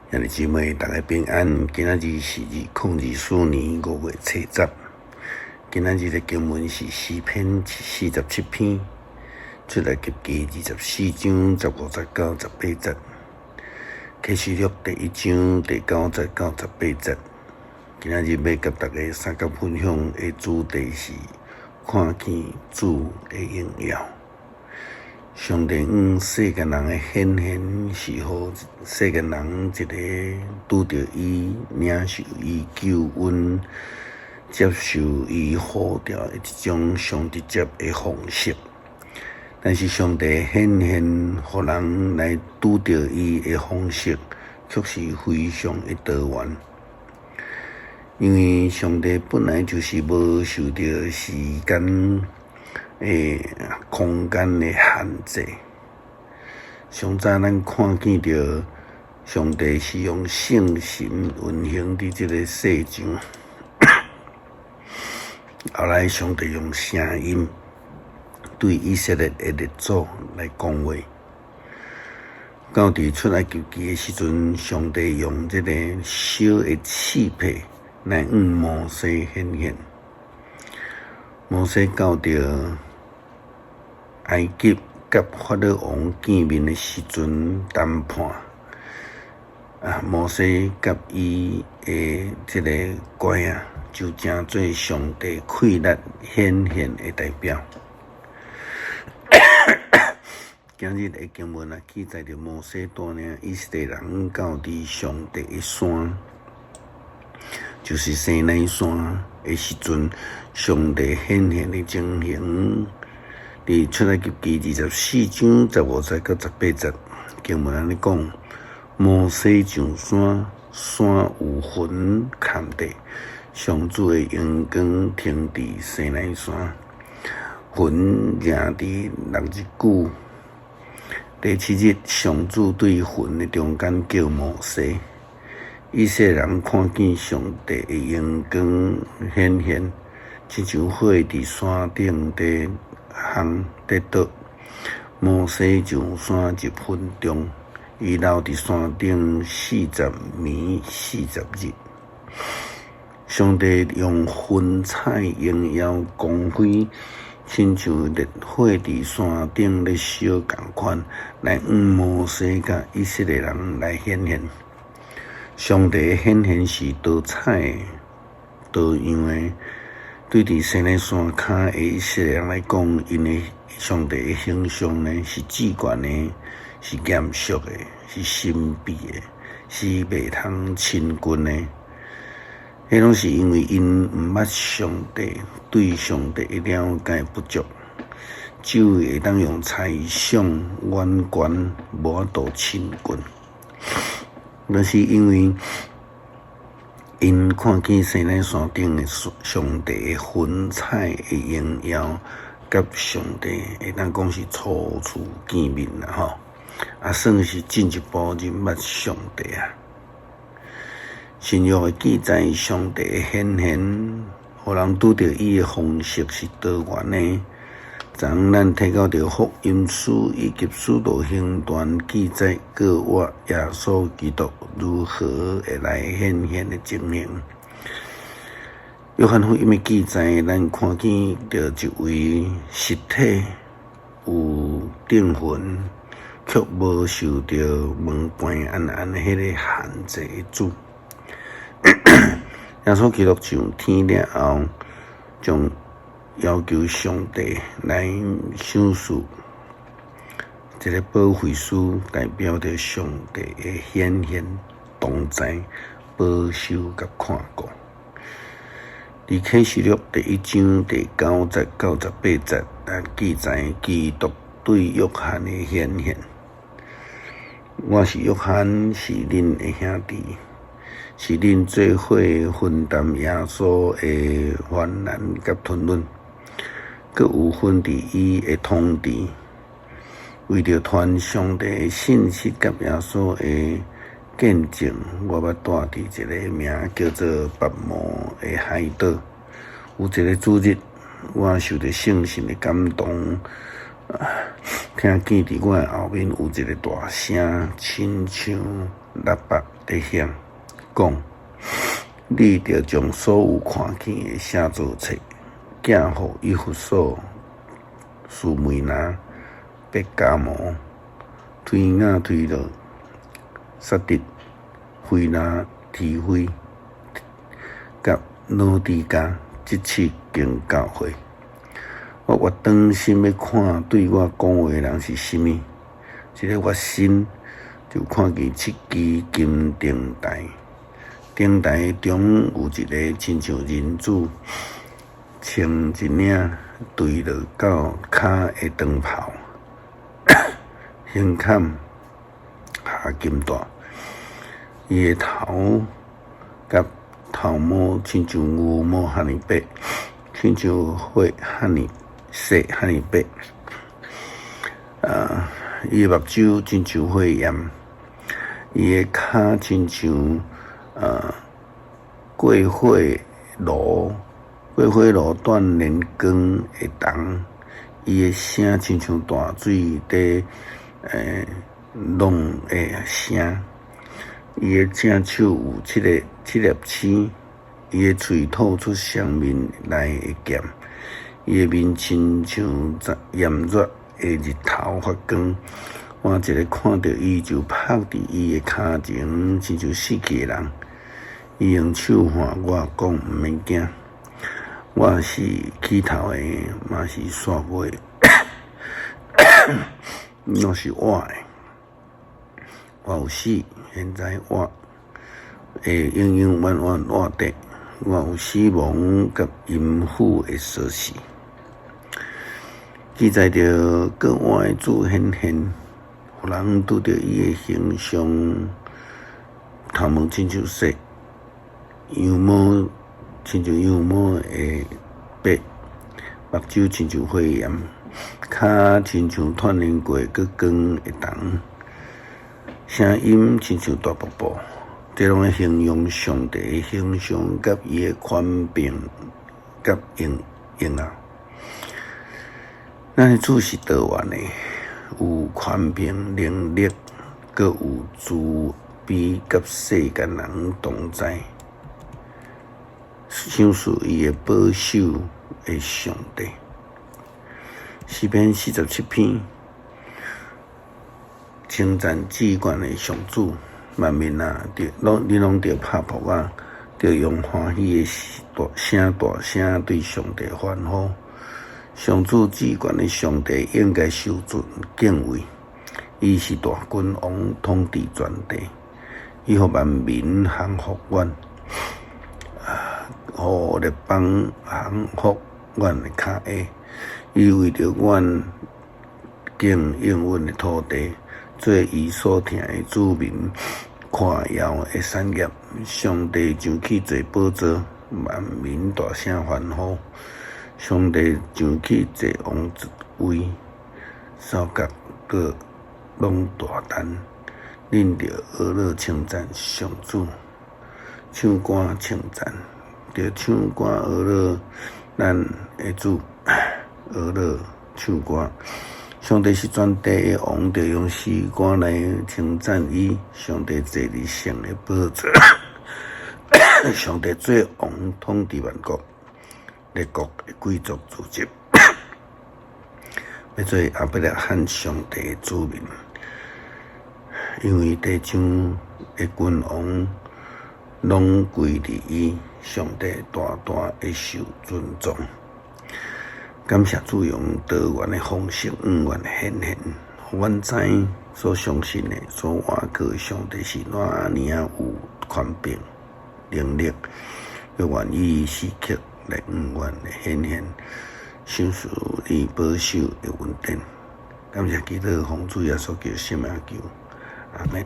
兄弟姊妹，大家平安。今仔日是2024年5月初10。今仔日的经文是诗篇47篇，出来及记24章15节到18节，启示录第1章第9节到18节。今仔日要甲大家三角分享的主题是看见主的荣耀。上帝世间人的显现是互世间人一个拄着伊、领受伊救恩、接受伊呼召的一种上直接的方式。但是上帝显现互人来拄着伊的方式，却是非常的多元。因为上帝本来就是无受到时间空间的限制。上早咱看见着上帝是用圣神运行伫这个世上，后来上帝用声音对以色列的列祖来讲话。到伫出埃及记的时阵，上帝用这个小的刺配来向摩西显现。摩西到着埃及甲法老王见面的时阵谈判，摩西甲伊的这个乖就成做上帝气力显现的代表。今日的经文记载着摩西带领以色列人到伫上帝的山，就是西奈山的时阵，上帝显现的情形。伫出埃及记24章15节到18节，经文安尼讲：摩西上山，山有云盖地，上主的阳光停伫西奈山，云仍伫6日久。第7日，上主对云的中间叫摩西。以色列人看见上帝的阳光显现，亲像火伫山顶伫行得倒。摩西上山1分钟，伊留伫山顶40暝40日。上帝用云彩荣耀光辉，亲像烈火伫山顶咧烧共款，来向摩西甲以色列人来显现。上帝的显现是多彩的、多样的。对伫西奈山骹的以色列人来讲，因为上帝的形象呢是至悬的，是严肃的，是神秘的，是袂通亲近的。迄拢是因为因毋捌上帝，对上帝的了解不足，只会当用猜想、远观，无法度亲近。那是因为因看见西奈山顶的上帝的云彩的荣耀，甲上帝会当讲是初次见面啦算是进一步认捌上帝啊。新约的记载，上帝的显现，互人拄着伊的方式是多元的。昨咱睇到着福音书以及使徒行传记载各话耶稣基督如何会来显现的情形。约翰福音的记载，咱看见着一位实体有灵魂，却无受到门关暗暗的迄个限制的主。耶稣基督上天了后，将要求上帝来赏赐一个保惠师，代表着上帝的显现、同在、保守甲看顾。伫启示录第1章第9节到18节，记载基督对约翰的显现。我是约翰，是恁的兄弟，是恁做伙分担耶稣的患难甲吞忍。阁有分伫伊的统治，为着传上帝的信息甲耶稣的见证，我要带伫一个名叫做拔摩的海岛。有一个主日，我受着圣神的感动，听见伫我后面有一个大声，亲像喇叭在响，讲：你着将所有看见的写作册，寄互伊弗所苏梅拿、贝加摩、推雅推罗、撒狄、菲拉提菲、甲老底加这7间教会。我活当心要看对我讲话的人是甚物，这个我心就看见7支金灯台，灯台中有一个亲像人子穿一领坠落到骹的长袍，胸坎下金带，伊的头甲头毛亲像牛毛遐尼白，亲像血遐尼细遐尼白，伊的目睭亲像火焰，伊的骹亲像过火炉锻炼光的铜，伊的声亲像大水在弄的声，伊的正手有7粒星，伊的喙吐出上面来的剑，伊的面亲像炎热的日头发光。我一个看到伊就拍伫伊的骹前，亲像死去的人。伊用手喊我讲毋免惊，我是起头的，嘛是煞尾的，我是活的。我有死，现在我会永永远远活着。我有死亡甲阴府的锁匙。记载着国外的主显现，有人拄着伊的形象，头毛亲像雪，羊毛亲像羊毛的白，目睭亲像火焰，骹亲像锻炼过搁光的铜，声音亲像大瀑布。这拢形容上帝的形象，甲伊的权柄，甲荣耀。咱的主是多元的，有权柄、能力，搁有慈悲，甲世间人同在。像是伊的保守的上帝。诗篇47篇，称赞至高的上主。万民啊，你拢着拍扑啊，着用欢喜的大声对上帝欢呼。上主至高的上帝应该受尊敬畏，伊是大君王，统治全地，伊互万民降服阮，互列邦降服阮的骹下。伊为着阮敬应阮的土地，做伊所疼的子民，夸耀的产业。上帝上去坐宝座，万民大声欢呼。上帝上去坐王位，扫角各拢大胆，恁着学乐称赞上主，唱歌称赞，着唱歌学乐咱的主，学乐唱歌。上帝是全地的王，着用诗歌来称赞伊。上帝坐伫圣的宝座，上帝做王，统治万国。列国的贵族自接，要做阿伯拉罕上帝的子民，因为地上的君王拢归伫伊，上帝大大的受尊重。感谢主用多元的方式永远显现，互阮知所相信的、所倚靠的上帝是哪样有权柄、能力，又愿意时刻来永远的显现，享受你保守的稳定。感谢基督奉主耶稣基督圣名求，阿门。